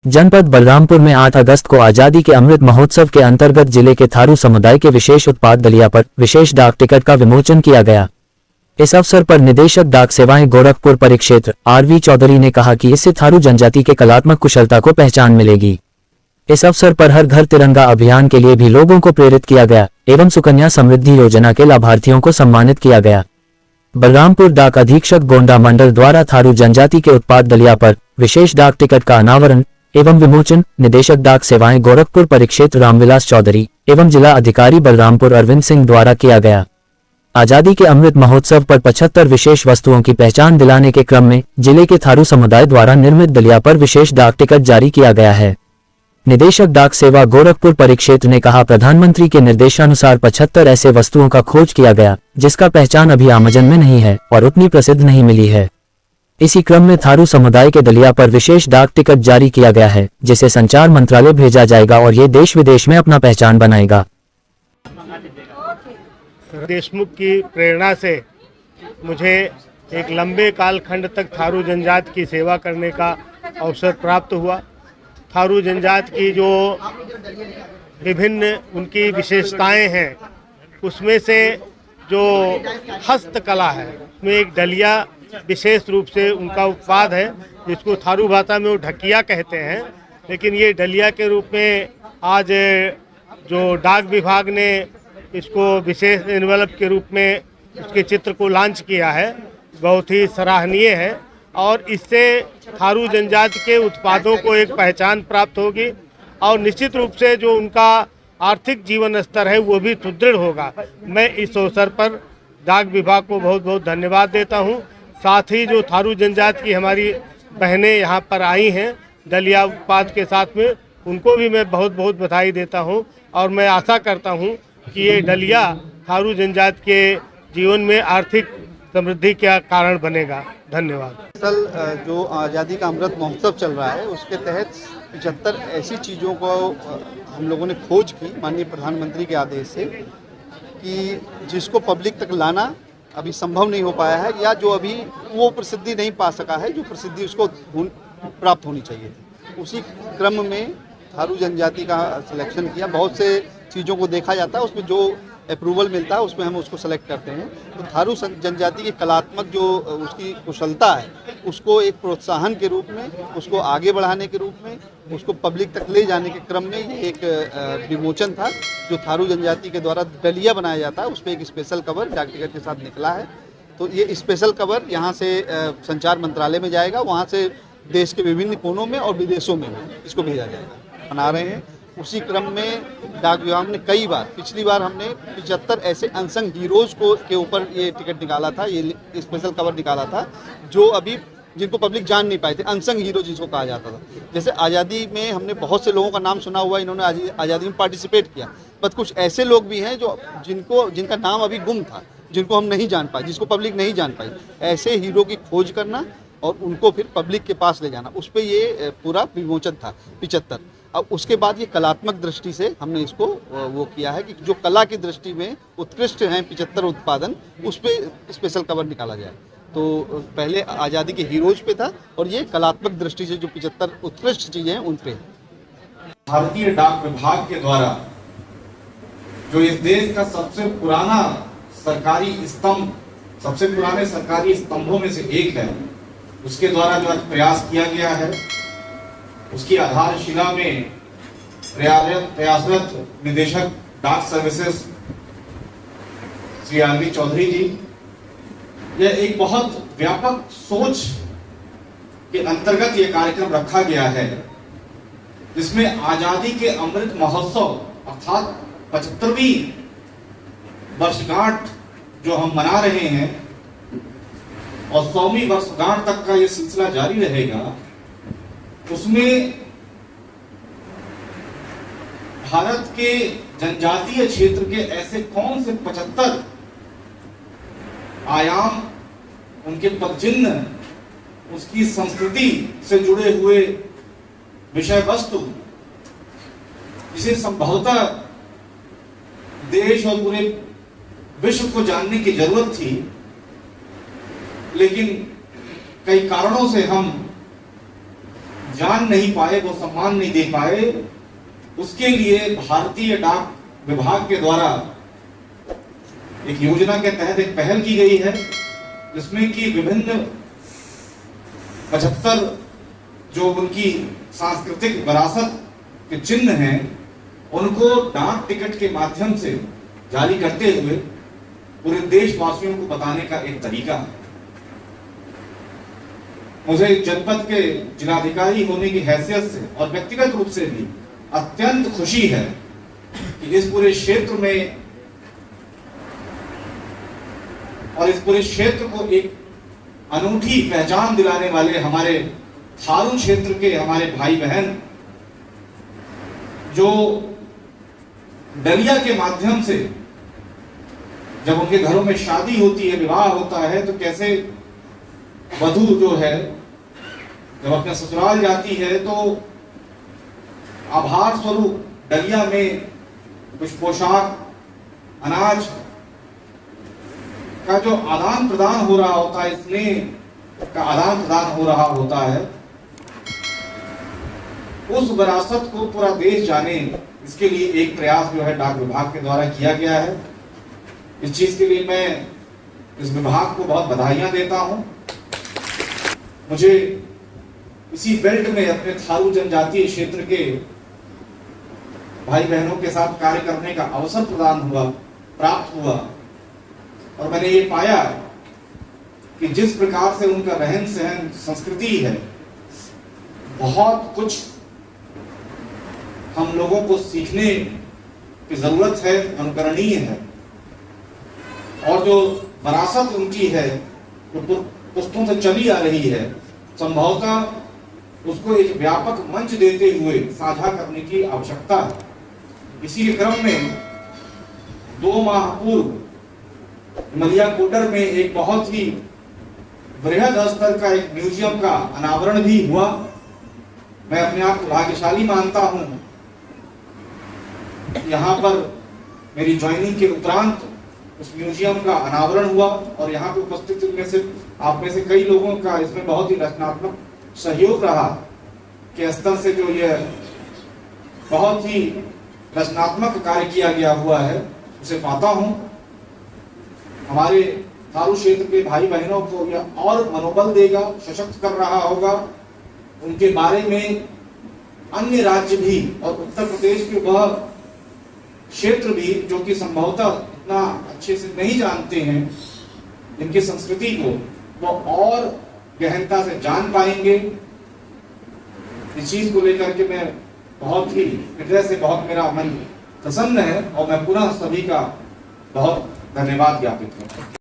जनपद बलरामपुर में 8 अगस्त को आजादी के अमृत महोत्सव के अंतर्गत जिले के थारू समुदाय के विशेष उत्पाद दलिया पर विशेष डाक टिकट का विमोचन किया गया। इस अवसर पर निदेशक डाक सेवाएं गोरखपुर परिक्षेत्र आरवी चौधरी ने कहा कि इससे थारू जनजाति के कलात्मक कुशलता को पहचान मिलेगी। इस अवसर पर हर घर तिरंगा अभियान के लिए भी लोगों को प्रेरित किया गया एवं सुकन्या समृद्धि योजना के लाभार्थियों को सम्मानित किया गया। बलरामपुर डाक अधीक्षक गोंडा मंडल द्वारा थारू जनजाति के उत्पाद दलिया पर विशेष डाक टिकट का अनावरण एवं विमोचन निदेशक डाक सेवाएं गोरखपुर परिक्षेत्र रामविलास चौधरी एवं जिला अधिकारी बलरामपुर अरविंद सिंह द्वारा किया गया। आजादी के अमृत महोत्सव पर 75 विशेष वस्तुओं की पहचान दिलाने के क्रम में जिले के थारू समुदाय द्वारा निर्मित दलिया पर विशेष डाक टिकट जारी किया गया है। निदेशक डाक सेवा गोरखपुर परिक्षेत्र ने कहा, प्रधानमंत्री के निर्देशानुसार 75 ऐसे वस्तुओं का खोज किया गया जिसका पहचान अभी आमजन में नहीं है और उतनी प्रसिद्ध नहीं मिली है। इसी क्रम में थारू समुदाय के दलिया पर विशेष डाक टिकट जारी किया गया है जिसे संचार मंत्रालय भेजा जाएगा और ये देश विदेश में अपना पहचान बनाएगा। देशमुख की प्रेरणा से मुझे एक लंबे कालखंड तक थारू जनजाति की सेवा करने का अवसर प्राप्त हुआ। थारू जनजाति की जो विभिन्न उनकी विशेषताएं हैं उसमें से जो हस्तकला है उसमें एक डलिया विशेष रूप से उनका उत्पाद है जिसको थारू भाषा में वो ढकिया कहते हैं, लेकिन ये डलिया के रूप में आज जो डाक विभाग ने इसको विशेष एनवेलप के रूप में उसके चित्र को लॉन्च किया है, बहुत ही सराहनीय है और इससे थारू जनजाति के उत्पादों को एक पहचान प्राप्त होगी और निश्चित रूप से जो उनका आर्थिक जीवन स्तर है वो भी सुदृढ़ होगा। मैं इस अवसर पर डाक विभाग को बहुत बहुत धन्यवाद देता हूँ। साथ ही जो थारू जनजाति की हमारी बहनें यहाँ पर आई हैं दलिया उत्पाद के साथ में, उनको भी मैं बहुत बहुत बधाई देता हूँ और मैं आशा करता हूँ कि ये डलिया थारू जनजाति के जीवन में आर्थिक समृद्धि का कारण बनेगा। धन्यवाद। कल जो आज़ादी का अमृत महोत्सव चल रहा है उसके तहत 75 ऐसी चीज़ों को हम लोगों ने खोज की माननीय प्रधानमंत्री के आदेश से कि जिसको पब्लिक तक लाना अभी संभव नहीं हो पाया है या जो अभी वो प्रसिद्धि नहीं पा सका है जो प्रसिद्धि उसको प्राप्त होनी चाहिए थी। उसी क्रम में थारू जनजाति का सिलेक्शन किया। बहुत से चीज़ों को देखा जाता है, उसमें जो अप्रूवल मिलता है उसमें हम उसको सेलेक्ट करते हैं। तो थारू जनजाति की कलात्मक जो उसकी कुशलता है उसको एक प्रोत्साहन के रूप में, उसको आगे बढ़ाने के रूप में, उसको पब्लिक तक ले जाने के क्रम में ये एक विमोचन था जो थारू जनजाति के द्वारा डलिया बनाया जाता है। उस पर एक स्पेशल कवर डाक टिकट के साथ निकला है। तो ये स्पेशल कवर यहाँ से संचार मंत्रालय में जाएगा, वहाँ से देश के विभिन्न कोनों में और विदेशों में इसको भेजा जाएगा। बना रहे हैं। उसी क्रम में डाक विभाग ने कई बार, पिछली बार हमने 75 ऐसे अनसंग हीरोज़ को के ऊपर ये टिकट निकाला था, ये स्पेशल कवर निकाला था जो अभी जिनको पब्लिक जान नहीं पाए थे, अनसंग हीरो जिसको कहा जाता था। जैसे आज़ादी में हमने बहुत से लोगों का नाम सुना हुआ, इन्होंने आज़ादी में पार्टिसिपेट किया, बट कुछ ऐसे लोग भी हैं जो जिनका नाम अभी गुम था, जिनको हम नहीं जान पाए, जिसको पब्लिक नहीं जान पाई। ऐसे हीरो की खोज करना और उनको फिर पब्लिक के पास ले जाना, उस पर ये पूरा विमोचन था 75। अब उसके बाद ये कलात्मक दृष्टि से हमने इसको वो किया है कि जो कला की दृष्टि में उत्कृष्ट हैं 75 उत्पादन, उस पर स्पेशल कवर निकाला जाए। तो पहले आज़ादी के हीरोज पे था और ये कलात्मक दृष्टि से जो 75 उत्कृष्ट चीज़ें हैं उन पे। भारतीय डाक विभाग के द्वारा जो इस देश का सबसे पुराना सरकारी स्तंभ, सबसे पुराने सरकारी स्तंभों में से एक है, उसके द्वारा जो आज प्रयास किया गया है उसकी आधारशिला में प्रयासरत निदेशक डाक सर्विसेज श्री आरवी चौधरी जी, यह एक बहुत व्यापक सोच के अंतर्गत यह कार्यक्रम रखा गया है जिसमें आजादी के अमृत महोत्सव अर्थात 75वीं वर्षगांठ जो हम मना रहे हैं और 100वीं वर्षगांठ तक का यह सिलसिला जारी रहेगा, उसमें भारत के जनजातीय क्षेत्र के ऐसे कौन से 75 आयाम, उनके पदचिन्ह, उसकी संस्कृति से जुड़े हुए विषय वस्तु जिसे संभवतः देश और पूरे विश्व को जानने की जरूरत थी, लेकिन कई कारणों से हम जान नहीं पाए, वो सम्मान नहीं दे पाए, उसके लिए भारतीय डाक विभाग के द्वारा एक योजना के तहत एक पहल की गई है, जिसमें कि विभिन्न 75 जो उनकी सांस्कृतिक विरासत के चिन्ह हैं, उनको डाक टिकट के माध्यम से जारी करते हुए पूरे देशवासियों को बताने का एक तरीका है। मुझे जनपद के जिलाधिकारी होने की हैसियत से और व्यक्तिगत रूप से भी अत्यंत खुशी है कि इस पूरे क्षेत्र में और इस पूरे क्षेत्र को एक अनूठी पहचान दिलाने वाले हमारे थारू क्षेत्र के हमारे भाई बहन जो डलिया के माध्यम से जब उनके घरों में शादी होती है, विवाह होता है, तो कैसे वधू जो है जब अपने ससुराल जाती है तो आभार स्वरूप डलिया में कुछ पोशाक, अनाज का जो आदान प्रदान हो रहा होता है, स्नेह का आदान प्रदान हो रहा होता है, उस विरासत को पूरा देश जाने, इसके लिए एक प्रयास जो है डाक विभाग के द्वारा किया गया है। इस चीज के लिए मैं इस विभाग को बहुत बधाइयां देता हूं। मुझे इसी बेल्ट में अपने थारू जनजातीय क्षेत्र के भाई बहनों के साथ कार्य करने का अवसर प्राप्त हुआ और मैंने ये पाया कि जिस प्रकार से उनका रहन सहन, संस्कृति है, बहुत कुछ हम लोगों को सीखने की जरूरत है, अनुकरणीय है। और जो विरासत उनकी है, जो पुश्तों से चली आ रही है, संभवतः उसको एक व्यापक मंच देते हुए साझा करने की आवश्यकता है। इसी के क्रम में 2 माह पूर्व मलियाकोडर में एक बहुत ही बृहद स्तर का एक म्यूजियम का अनावरण भी हुआ। मैं अपने आप को भाग्यशाली मानता हूं, यहाँ पर मेरी ज्वाइनिंग के उपरांत उस म्यूजियम का अनावरण हुआ और यहाँ पे उपस्थित में से आप में से कई लोगों का इसमें बहुत ही रचनात्मक सहयोग रहा के स्तर से जो ये बहुत ही रचनात्मक कार्य किया गया हुआ है, उसे पाता हूँ। हमारे थारू क्षेत्र के भाई बहनों को यह और मनोबल देगा, सशक्त कर रहा होगा। उनके बारे में अन्य राज्य भी और उत्तर प्रदेश के वह क्षेत्र भी जो कि संभवतः इतना अच्छे से नहीं जानते हैं इनकी संस्कृति को, वो और गहनता से जान पाएंगे। इस चीज को लेकर के मैं बहुत ही हृदय से बहुत मेरा मन प्रसन्न है और मैं पुनः सभी का बहुत धन्यवाद ज्ञापित करता हूँ।